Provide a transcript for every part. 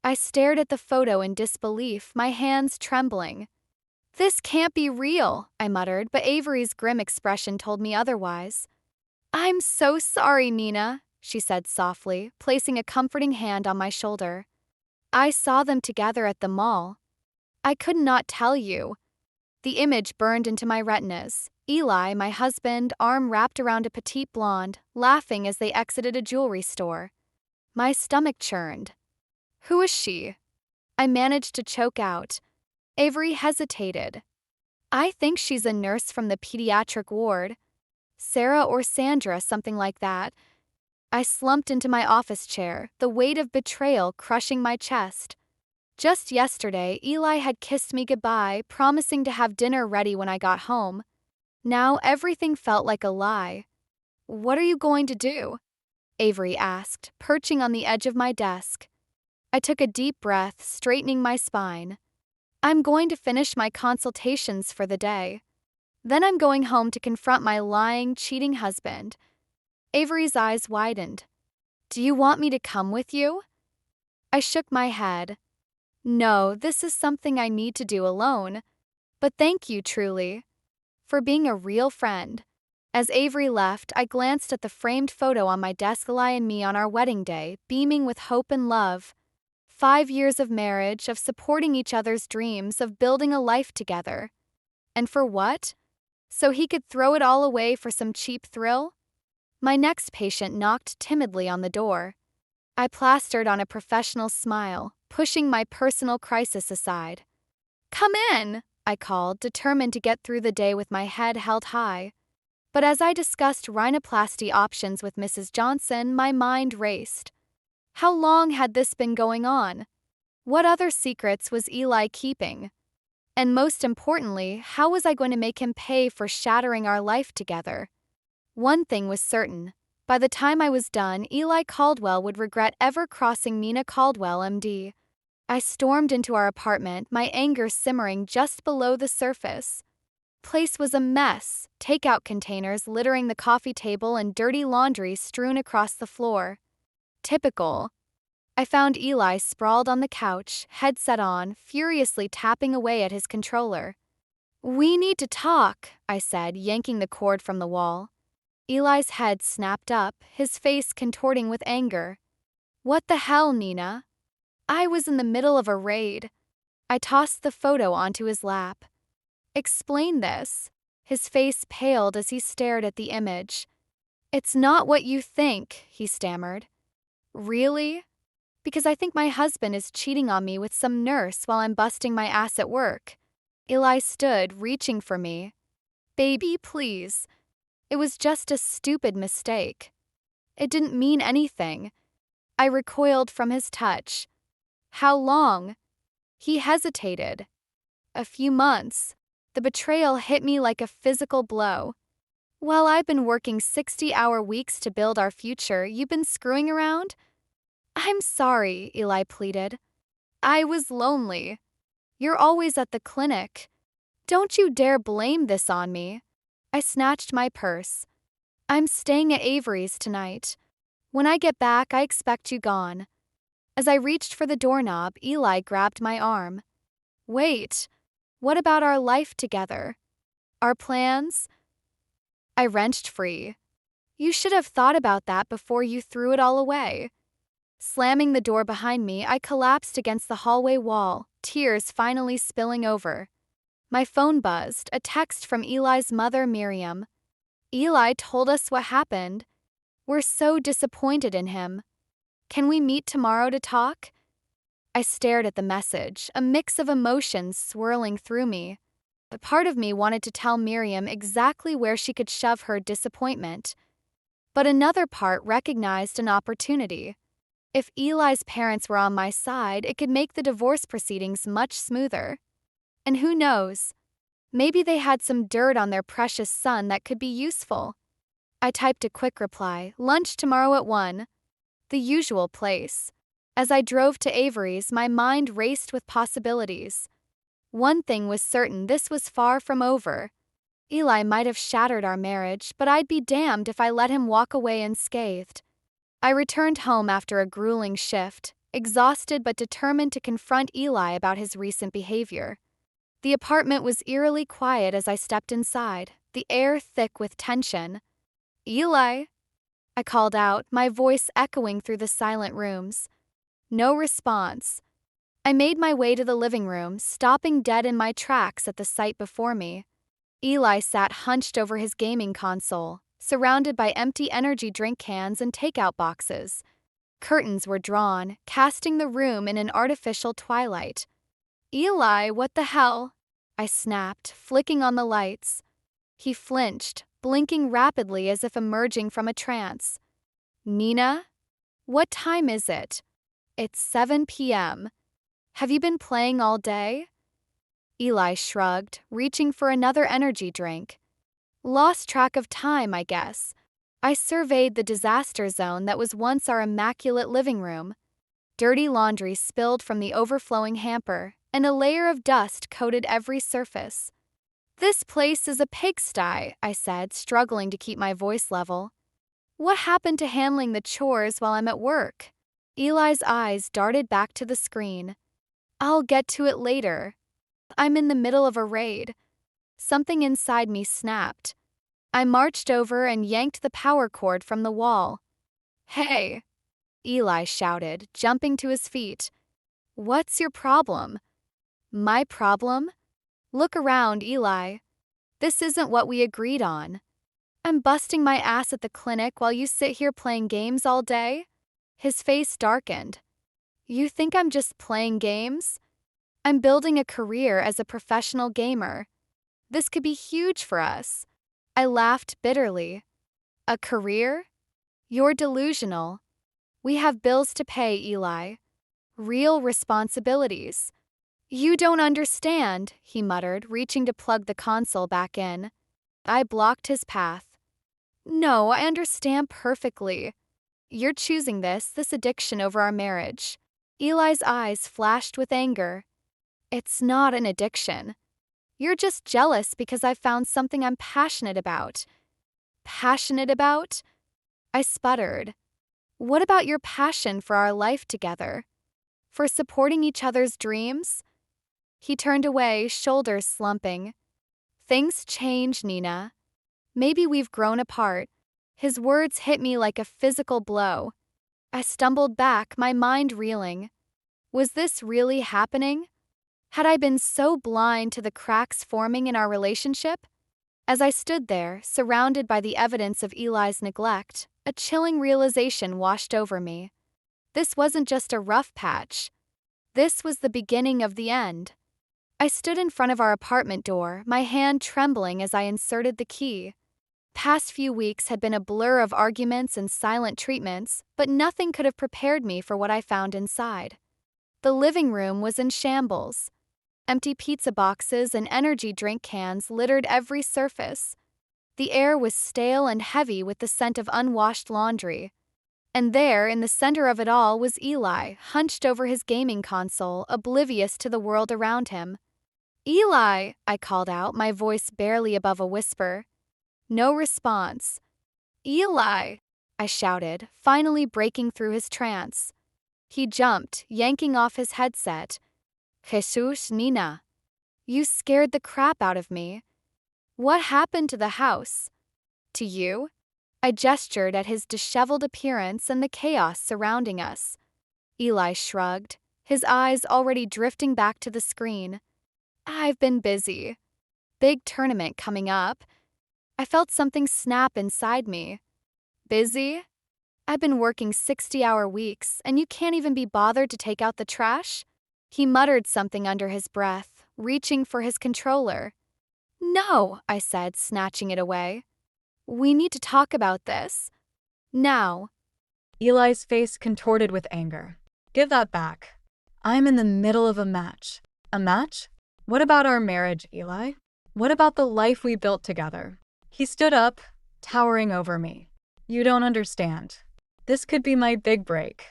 I stared at the photo in disbelief, my hands trembling. This can't be real, I muttered, but Avery's grim expression told me otherwise. I'm so sorry, Nina, she said softly, placing a comforting hand on my shoulder. I saw them together at the mall. I could not tell you. The image burned into my retinas. Eli, my husband, arm wrapped around a petite blonde, laughing as they exited a jewelry store. My stomach churned. Who is she? I managed to choke out. Avery hesitated. I think she's a nurse from the pediatric ward. Sarah or Sandra, something like that. I slumped into my office chair, the weight of betrayal crushing my chest. Just yesterday, Eli had kissed me goodbye, promising to have dinner ready when I got home. Now everything felt like a lie. What are you going to do? Avery asked, perching on the edge of my desk. I took a deep breath, straightening my spine. I'm going to finish my consultations for the day. Then I'm going home to confront my lying, cheating husband. Avery's eyes widened. Do you want me to come with you? I shook my head. No, this is something I need to do alone. But thank you, truly, for being a real friend. As Avery left, I glanced at the framed photo on my desk, Eli and me on our wedding day, beaming with hope and love. 5 years of marriage, of supporting each other's dreams, of building a life together. And for what? So he could throw it all away for some cheap thrill? My next patient knocked timidly on the door. I plastered on a professional smile, pushing my personal crisis aside. Come in, I called, determined to get through the day with my head held high. But as I discussed rhinoplasty options with Mrs. Johnson, my mind raced. How long had this been going on? What other secrets was Eli keeping? And most importantly, how was I going to make him pay for shattering our life together? One thing was certain. By the time I was done, Eli Caldwell would regret ever crossing Nina Caldwell, MD. I stormed into our apartment, my anger simmering just below the surface. Place was a mess, takeout containers littering the coffee table and dirty laundry strewn across the floor. Typical. I found Eli sprawled on the couch, headset on, furiously tapping away at his controller. We need to talk, I said, yanking the cord from the wall. Eli's head snapped up, his face contorting with anger. What the hell, Nina? I was in the middle of a raid. I tossed the photo onto his lap. Explain this. His face paled as he stared at the image. It's not what you think, he stammered. Really? Because I think my husband is cheating on me with some nurse while I'm busting my ass at work. Eli stood, reaching for me. Baby, please. It was just a stupid mistake. It didn't mean anything. I recoiled from his touch. How long? He hesitated. A few months. The betrayal hit me like a physical blow. While I've been working 60-hour weeks to build our future, you've been screwing around? I'm sorry, Eli pleaded. I was lonely. You're always at the clinic. Don't you dare blame this on me. I snatched my purse. I'm staying at Avery's tonight. When I get back, I expect you gone. As I reached for the doorknob, Eli grabbed my arm. Wait, what about our life together? Our plans? I wrenched free. You should have thought about that before you threw it all away. Slamming the door behind me, I collapsed against the hallway wall, tears finally spilling over. My phone buzzed, a text from Eli's mother, Miriam. Eli told us what happened. We're so disappointed in him. Can we meet tomorrow to talk? I stared at the message, a mix of emotions swirling through me. A part of me wanted to tell Miriam exactly where she could shove her disappointment. But another part recognized an opportunity. If Eli's parents were on my side, it could make the divorce proceedings much smoother. And who knows? Maybe they had some dirt on their precious son that could be useful. I typed a quick reply, lunch tomorrow at 1. The usual place. As I drove to Avery's, my mind raced with possibilities. One thing was certain, this was far from over. Eli might have shattered our marriage, but I'd be damned if I let him walk away unscathed. I returned home after a grueling shift, exhausted but determined to confront Eli about his recent behavior. The apartment was eerily quiet as I stepped inside, the air thick with tension. Eli, I called out, my voice echoing through the silent rooms. No response. I made my way to the living room, stopping dead in my tracks at the sight before me. Eli sat hunched over his gaming console, surrounded by empty energy drink cans and takeout boxes. Curtains were drawn, casting the room in an artificial twilight. Eli, what the hell? I snapped, flicking on the lights. He flinched, blinking rapidly as if emerging from a trance. Nina? What time is it? It's 7 p.m. Have you been playing all day? Eli shrugged, reaching for another energy drink. Lost track of time, I guess. I surveyed the disaster zone that was once our immaculate living room. Dirty laundry spilled from the overflowing hamper, and a layer of dust coated every surface. This place is a pigsty, I said, struggling to keep my voice level. What happened to handling the chores while I'm at work? Eli's eyes darted back to the screen. I'll get to it later. I'm in the middle of a raid. Something inside me snapped. I marched over and yanked the power cord from the wall. Hey! Eli shouted, jumping to his feet. What's your problem? My problem? Look around, Eli. This isn't what we agreed on. I'm busting my ass at the clinic while you sit here playing games all day? His face darkened. You think I'm just playing games? I'm building a career as a professional gamer. This could be huge for us. I laughed bitterly. A career? You're delusional. We have bills to pay, Eli. Real responsibilities. You don't understand, he muttered, reaching to plug the console back in. I blocked his path. No, I understand perfectly. You're choosing this addiction over our marriage. Eli's eyes flashed with anger. It's not an addiction. You're just jealous because I've found something I'm passionate about. Passionate about? I sputtered. What about your passion for our life together? For supporting each other's dreams? He turned away, shoulders slumping. Things change, Nina. Maybe we've grown apart. His words hit me like a physical blow. I stumbled back, my mind reeling. Was this really happening? Had I been so blind to the cracks forming in our relationship? As I stood there, surrounded by the evidence of Eli's neglect, a chilling realization washed over me. This wasn't just a rough patch. This was the beginning of the end. I stood in front of our apartment door, my hand trembling as I inserted the key. Past few weeks had been a blur of arguments and silent treatments, but nothing could have prepared me for what I found inside. The living room was in shambles. Empty pizza boxes and energy drink cans littered every surface. The air was stale and heavy with the scent of unwashed laundry. And there, in the center of it all, was Eli, hunched over his gaming console, oblivious to the world around him. Eli, I called out, my voice barely above a whisper. No response. Eli, I shouted, finally breaking through his trance. He jumped, yanking off his headset. Jesus, Nina. You scared the crap out of me. What happened to the house? To you? I gestured at his disheveled appearance and the chaos surrounding us. Eli shrugged, his eyes already drifting back to the screen. I've been busy. Big tournament coming up. I felt something snap inside me. Busy? I've been working 60-hour weeks, and you can't even be bothered to take out the trash? He muttered something under his breath, reaching for his controller. No, I said, snatching it away. We need to talk about this. Now. Eli's face contorted with anger. Give that back. I'm in the middle of a match. A match? What about our marriage, Eli? What about the life we built together? He stood up, towering over me. You don't understand. This could be my big break.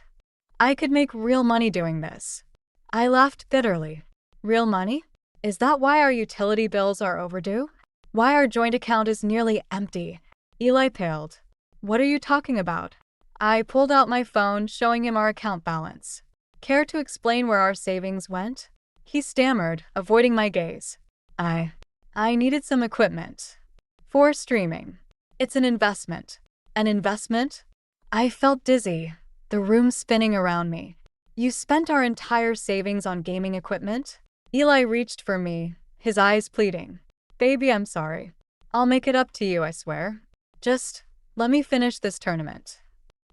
I could make real money doing this. I laughed bitterly. Real money? Is that why our utility bills are overdue? Why our joint account is nearly empty? Eli paled. What are you talking about? I pulled out my phone, showing him our account balance. Care to explain where our savings went? He stammered, avoiding my gaze. I. I needed some equipment. For streaming. It's an investment. An investment? I felt dizzy, the room spinning around me. You spent our entire savings on gaming equipment? Eli reached for me, his eyes pleading. Baby, I'm sorry. I'll make it up to you, I swear. Just let me finish this tournament.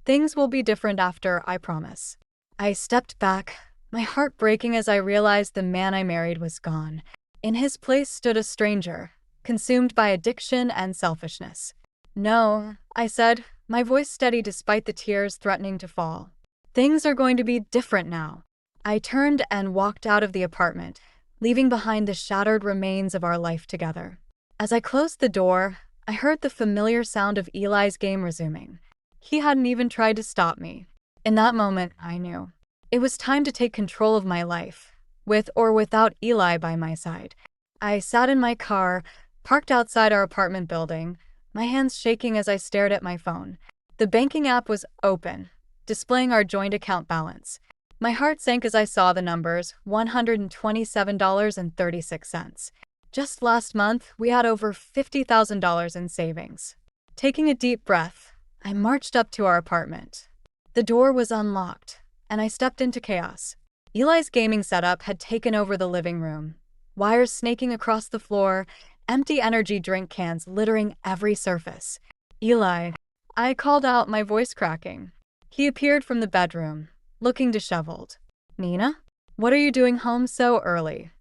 Things will be different after, I promise. I stepped back, my heart breaking as I realized the man I married was gone. In his place stood a stranger, consumed by addiction and selfishness. No, I said, my voice steady despite the tears threatening to fall. Things are going to be different now. I turned and walked out of the apartment, leaving behind the shattered remains of our life together. As I closed the door, I heard the familiar sound of Eli's game resuming. He hadn't even tried to stop me. In that moment, I knew. It was time to take control of my life, with or without Eli by my side. I sat in my car, parked outside our apartment building, my hands shaking as I stared at my phone. The banking app was open, displaying our joint account balance. My heart sank as I saw the numbers, $127.36. Just last month, we had over $50,000 in savings. Taking a deep breath, I marched up to our apartment. The door was unlocked, and I stepped into chaos. Eli's gaming setup had taken over the living room, wires snaking across the floor, empty energy drink cans littering every surface. Eli, I called out, my voice cracking. He appeared from the bedroom, looking disheveled. Nina? What are you doing home so early?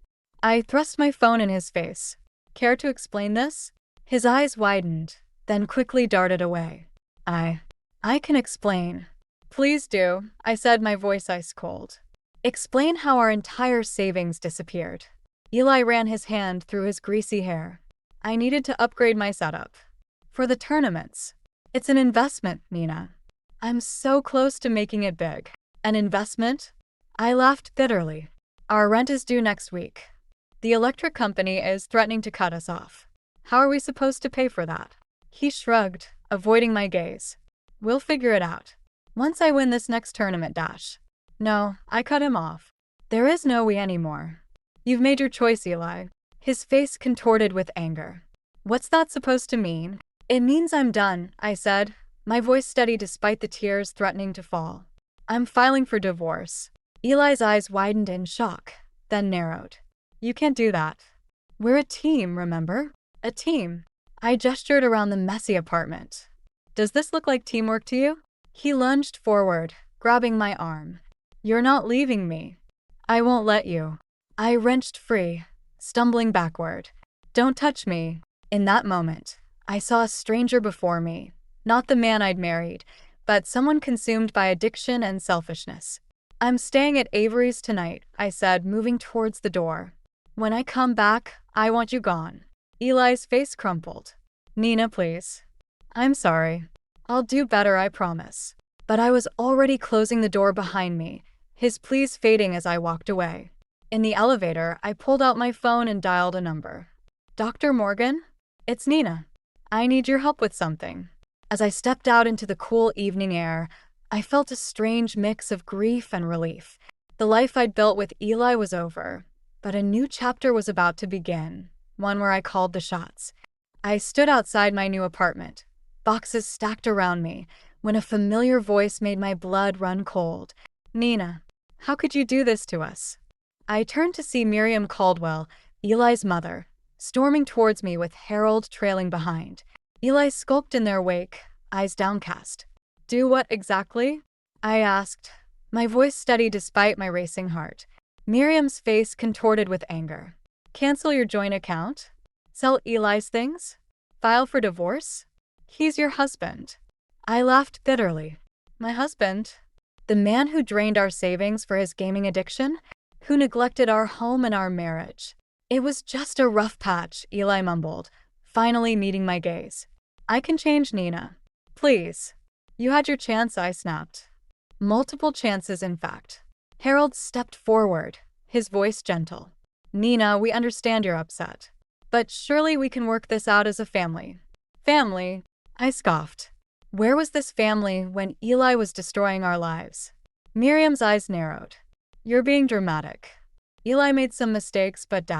I thrust my phone in his face. Care to explain this? His eyes widened, then quickly darted away. I can explain. Please do, I said, my voice ice cold. Explain how our entire savings disappeared. Eli ran his hand through his greasy hair. I needed to upgrade my setup. For the tournaments. It's an investment, Nina. I'm so close to making it big. An investment? I laughed bitterly. Our rent is due next week. The electric company is threatening to cut us off. How are we supposed to pay for that? He shrugged, avoiding my gaze. We'll figure it out. Once I win this next tournament dash. No, I cut him off. There is no we anymore. You've made your choice, Eli. His face contorted with anger. What's that supposed to mean? It means I'm done, I said, my voice steady despite the tears threatening to fall. I'm filing for divorce. Eli's eyes widened in shock, then narrowed. You can't do that. We're a team, remember? A team. I gestured around the messy apartment. Does this look like teamwork to you? He lunged forward, grabbing my arm. You're not leaving me. I won't let you. I wrenched free, stumbling backward. Don't touch me. In that moment, I saw a stranger before me, not the man I'd married, but someone consumed by addiction and selfishness. I'm staying at Avery's tonight, I said, moving towards the door. When I come back, I want you gone. Eli's face crumpled. Nina, please. I'm sorry. I'll do better, I promise. But I was already closing the door behind me, his pleas fading as I walked away. In the elevator, I pulled out my phone and dialed a number. Dr. Morgan? It's Nina. I need your help with something. As I stepped out into the cool evening air, I felt a strange mix of grief and relief. The life I'd built with Eli was over, but a new chapter was about to begin, one where I called the shots. I stood outside my new apartment, boxes stacked around me, when a familiar voice made my blood run cold. Nina, how could you do this to us? I turned to see Miriam Caldwell, Eli's mother, storming towards me with Harold trailing behind. Eli skulked in their wake, eyes downcast. Do what exactly? I asked, my voice steady despite my racing heart. Miriam's face contorted with anger. Cancel your joint account? Sell Eli's things? File for divorce? He's your husband. I laughed bitterly. My husband? The man who drained our savings for his gaming addiction? Who neglected our home and our marriage? It was just a rough patch, Eli mumbled, finally meeting my gaze. I can change, Nina. Please. You had your chance, I snapped. Multiple chances, in fact. Harold stepped forward, his voice gentle. Nina, we understand you're upset. But surely we can work this out as a family. Family? I scoffed. Where was this family when Eli was destroying our lives? Miriam's eyes narrowed. You're being dramatic. Eli made some mistakes, but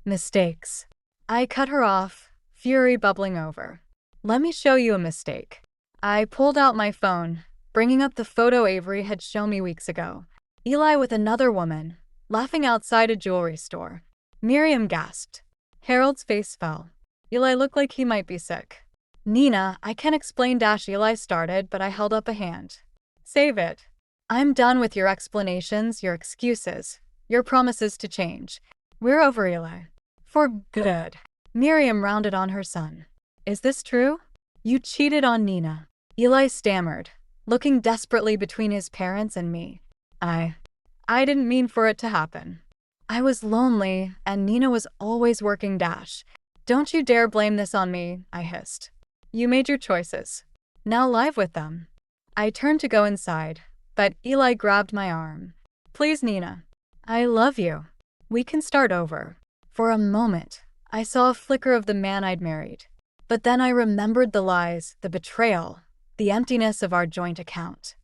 mistakes. I cut her off, fury bubbling over. Let me show you a mistake. I pulled out my phone, bringing up the photo Avery had shown me weeks ago. Eli with another woman, laughing outside a jewelry store. Miriam gasped. Harold's face fell. Eli looked like he might be sick. Nina, I can't explain. Eli started, but I held up a hand. Save it. I'm done with your explanations, your excuses, your promises to change. We're over, Eli. For good. Miriam rounded on her son. Is this true? You cheated on Nina. Eli stammered, looking desperately between his parents and me. I didn't mean for it to happen. I was lonely, and Nina was always working. Don't you dare blame this on me, I hissed. You made your choices. Now live with them. I turned to go inside, but Eli grabbed my arm. Please, Nina. I love you. We can start over. For a moment, I saw a flicker of the man I'd married. But then I remembered the lies, the betrayal, the emptiness of our joint account.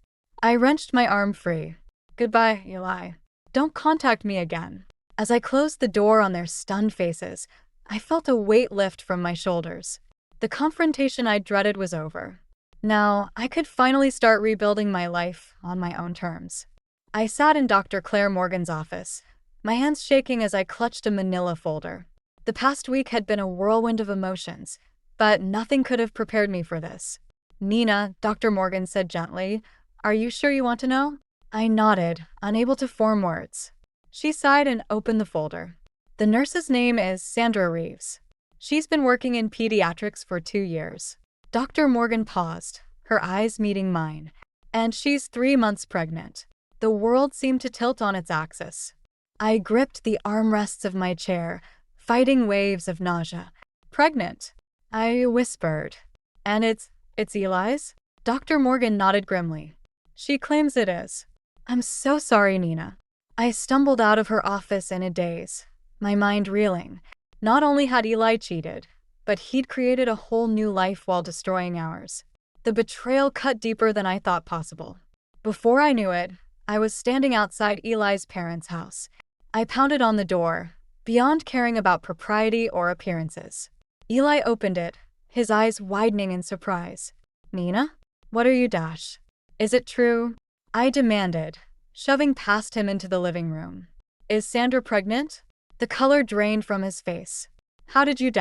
I wrenched my arm free. Goodbye, Eli. Don't contact me again. As I closed the door on their stunned faces, I felt a weight lift from my shoulders. The confrontation I dreaded was over. Now, I could finally start rebuilding my life on my own terms. I sat in Dr. Claire Morgan's office, my hands shaking as I clutched a manila folder. The past week had been a whirlwind of emotions, but nothing could have prepared me for this. Nina, Dr. Morgan said gently, are you sure you want to know? I nodded, unable to form words. She sighed and opened the folder. The nurse's name is Sandra Reeves. She's been working in pediatrics for 2 years. Dr. Morgan paused, her eyes meeting mine. And she's 3 months pregnant. The world seemed to tilt on its axis. I gripped the armrests of my chair, fighting waves of nausea. Pregnant, I whispered. And it's Eli's? Dr. Morgan nodded grimly. She claims it is. I'm so sorry, Nina. I stumbled out of her office in a daze, my mind reeling. Not only had Eli cheated, but he'd created a whole new life while destroying ours. The betrayal cut deeper than I thought possible. Before I knew it, I was standing outside Eli's parents' house. I pounded on the door, beyond caring about propriety or appearances. Eli opened it, his eyes widening in surprise. Nina? What are you? Is it true? I demanded, shoving past him into the living room. Is Sandra pregnant? The color drained from his face. How did you?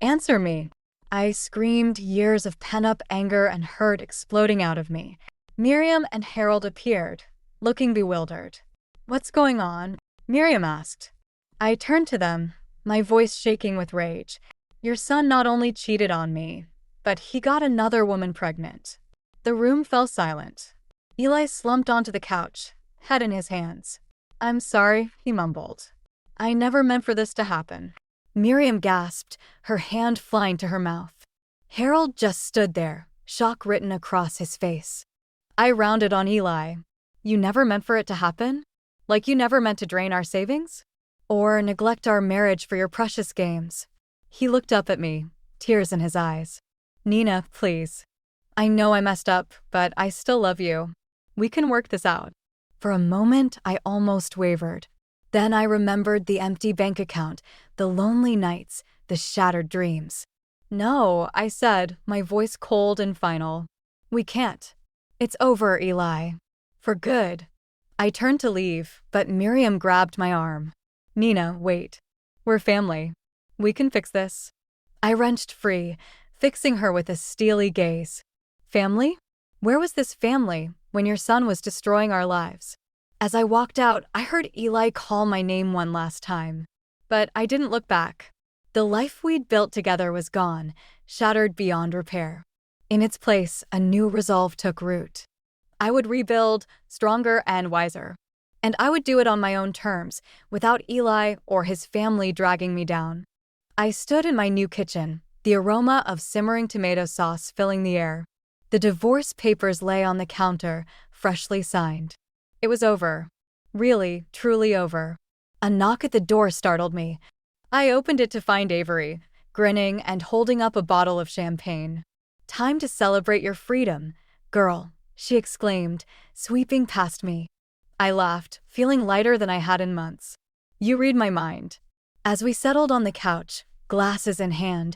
Answer me. I screamed, years of pent-up anger and hurt exploding out of me. Miriam and Harold appeared, looking bewildered. What's going on? Miriam asked. I turned to them, my voice shaking with rage. Your son not only cheated on me, but he got another woman pregnant. The room fell silent. Eli slumped onto the couch, head in his hands. I'm sorry, he mumbled. I never meant for this to happen. Miriam gasped, her hand flying to her mouth. Harold just stood there, shock written across his face. I rounded on Eli. You never meant for it to happen? Like you never meant to drain our savings? Or neglect our marriage for your precious games? He looked up at me, tears in his eyes. Nina, please. I know I messed up, but I still love you. We can work this out. For a moment, I almost wavered. Then I remembered the empty bank account, the lonely nights, the shattered dreams. No, I said, my voice cold and final. We can't. It's over, Eli. For good. I turned to leave, but Miriam grabbed my arm. Nina, wait. We're family. We can fix this. I wrenched free, fixing her with a steely gaze. Family? Where was this family when your son was destroying our lives? As I walked out, I heard Eli call my name one last time. But I didn't look back. The life we'd built together was gone, shattered beyond repair. In its place, a new resolve took root. I would rebuild, stronger and wiser. And I would do it on my own terms, without Eli or his family dragging me down. I stood in my new kitchen, the aroma of simmering tomato sauce filling the air. The divorce papers lay on the counter, freshly signed. It was over. Really, truly over. A knock at the door startled me. I opened it to find Avery, grinning and holding up a bottle of champagne. Time to celebrate your freedom, girl, she exclaimed, sweeping past me. I laughed, feeling lighter than I had in months. You read my mind. As we settled on the couch, glasses in hand,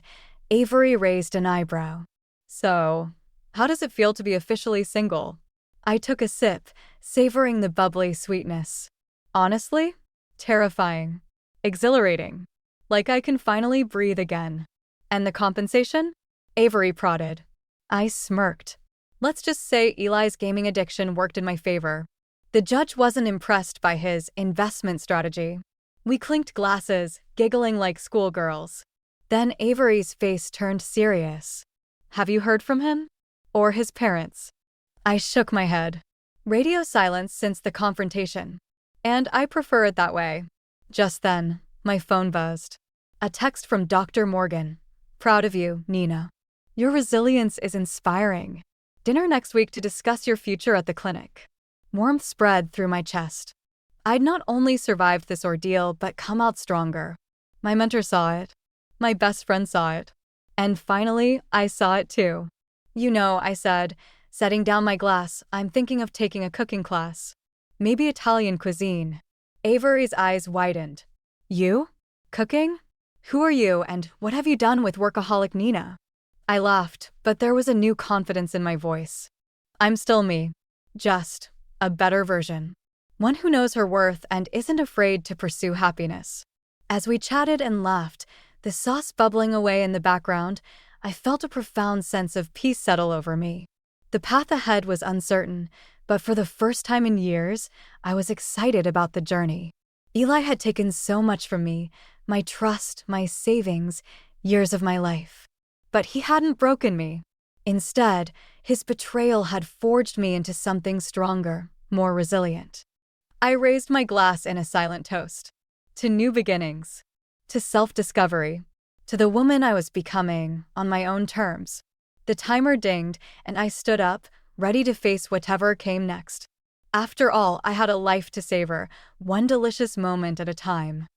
Avery raised an eyebrow. So, how does it feel to be officially single? I took a sip, savoring the bubbly sweetness. Honestly, terrifying. Exhilarating. Like I can finally breathe again. And the compensation? Avery prodded. I smirked. Let's just say Eli's gaming addiction worked in my favor. The judge wasn't impressed by his investment strategy. We clinked glasses, giggling like schoolgirls. Then Avery's face turned serious. Have you heard from him? Or his parents? I shook my head. Radio silence since the confrontation. And I prefer it that way. Just then, my phone buzzed. A text from Dr. Morgan. Proud of you, Nina. Your resilience is inspiring. Dinner next week to discuss your future at the clinic. Warmth spread through my chest. I'd not only survived this ordeal, but come out stronger. My mentor saw it. My best friend saw it. And finally, I saw it too. You know, I said, setting down my glass, I'm thinking of taking a cooking class. Maybe Italian cuisine. Avery's eyes widened. You? Cooking? Who are you, and what have you done with workaholic Nina? I laughed, but there was a new confidence in my voice. I'm still me. Just a better version. One who knows her worth and isn't afraid to pursue happiness. As we chatted and laughed, the sauce bubbling away in the background, I felt a profound sense of peace settle over me. The path ahead was uncertain, but for the first time in years, I was excited about the journey. Eli had taken so much from me, my trust, my savings, years of my life. But he hadn't broken me. Instead, his betrayal had forged me into something stronger, more resilient. I raised my glass in a silent toast. To new beginnings. To self-discovery. To the woman I was becoming, on my own terms. The timer dinged, and I stood up, ready to face whatever came next. After all, I had a life to savor, one delicious moment at a time.